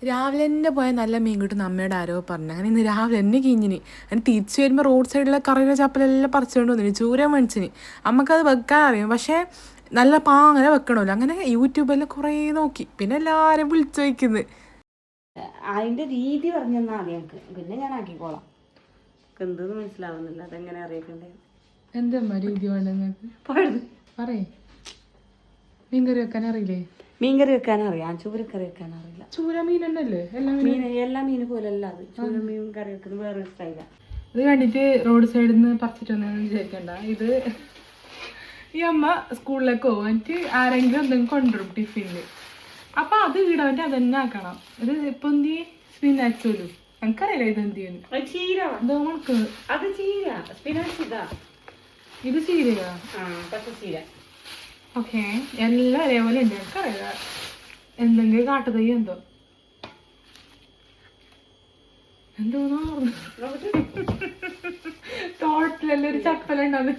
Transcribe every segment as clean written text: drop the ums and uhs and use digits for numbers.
രാവിലെ തന്നെ പോയാൽ നല്ല മീൻ കിട്ടും അമ്മയുടെ ആരോ പറഞ്ഞു. അങ്ങനെ ഇന്ന് രാവിലെ തന്നെ കിഞ്ഞിന്. അങ്ങനെ തിരിച്ചു വരുമ്പോൾ റോഡ് സൈഡിലെ കറിയുടെ ചപ്പലെല്ലാം പറിച്ചുകൊണ്ട് വന്നിന്. ചൂര മേടിച്ചിന്. അമ്മക്കത് വെക്കാൻ അറിയാം, പക്ഷേ നല്ല പാങ്ങനെ വെക്കണമല്ലോ. അങ്ങനെ യൂട്യൂബെല്ലാം കുറേ നോക്കി, പിന്നെ എല്ലാവരും വിളിച്ചു വയ്ക്കുന്നത്. അതിൻ്റെ രീതി പറഞ്ഞു തന്നാൽ മതി ഞങ്ങൾക്ക്, പിന്നെ ഞാൻ ആക്കിക്കോളാം. എന്തെന്ന് മനസ്സിലാവുന്നില്ല, അതെങ്ങനെ അറിയിക്കണ്ടേ? എന്താ രീതി വേണ്ട പറയേ. മീൻകറി വെക്കാൻ അറിയില്ലേ? മീൻകറി വെക്കാൻ അറിയാം, ചൂരക്കറി വെക്കാൻ അറിയില്ല. ചൂര മീൻ തന്നെയല്ലേ? എല്ലാ മീൻ പോലെ അല്ല അത്. ചൂര മീൻ കറി വെക്കുന്നത് വേറൊരു സ്റ്റൈലാണ്. ഇത് കണ്ടിട്ട് റോഡ് സൈഡിൽ നിന്ന് പറിച്ചിട്ട് വന്നതെന്ന് വിചാരിക്കണ്ട. ഇത് ഈ അമ്മ സ്കൂളിലേക്ക് പോകാനിട്ട് ആരെങ്കിലും എന്തെങ്കിലും കൊണ്ടുവരും ടിഫിനിൽ. അപ്പൊ അത് ഇടാൻ അതന്നെ ആക്കണം. ഇത് ഇപ്പൊ എന്ത് സ്പിനാച്ച് പോലും എനിക്കറിയില്ല ഇത് എന്ത് ചെയ്യുന്നു. ഇത് ചീരയാ? ഓക്കെ, എല്ലാം ഒരേപോലെ ഉണ്ട്. എനിക്കറിയാം എന്തെങ്കിലും കാട്ടുതൈ എന്തോ എന്തോന്നാ തോട്ടിലെല്ലാം ഒരു ചപ്പലുണ്ടാവും.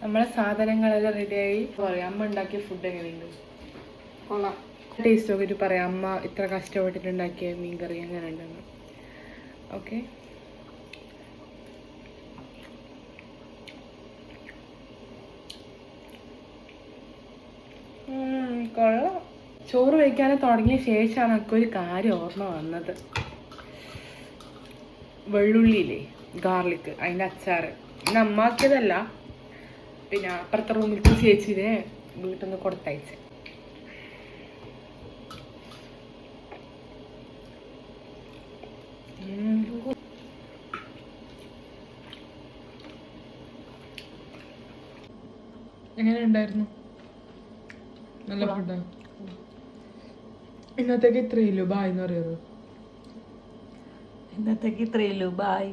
നമ്മളെ സാധനങ്ങളെല്ലാം റെഡിയായി. പറയാം അമ്മ ഉണ്ടാക്കിയ ഫുഡ് എങ്ങനെയുണ്ട്? കൊള്ളാം. ടേസ്റ്റ് നോക്കിയിട്ട് പറയാം അമ്മ ഇത്ര കഷ്ടപ്പെട്ടിട്ടുണ്ടാക്കിയ മീൻ കറി എങ്ങനെ ഉണ്ടെന്ന്. ഓക്കെ, കൊള്ളാം. ചോറ് വയ്ക്കാൻ തുടങ്ങിയ ശേഷമാണ് എനിക്ക് ഒരു കാര്യം ഓർമ്മ വന്നത്. വെള്ളുള്ളിയില്ലേ, ഗാർലിക്, അതിൻ്റെ അച്ചാറ് പിന്നെ അമ്മാക്കിയതല്ല, പിന്നെ അപ്പുറത്തെ റൂമിലത്തെ ചേച്ചിനെ വീട്ടിൽ നിന്ന് കൊടുത്തയച്ച്. എങ്ങനെ ഉണ്ടായിരുന്നു? നല്ല ഫുഡാണ്. ഇന്നത്തേക്ക് ഇത്രയല്ലോ ബായ് എന്ന് പറയുന്നത്. ഇന്നത്തേക്ക് ഇത്രയല്ലോ ബായ്.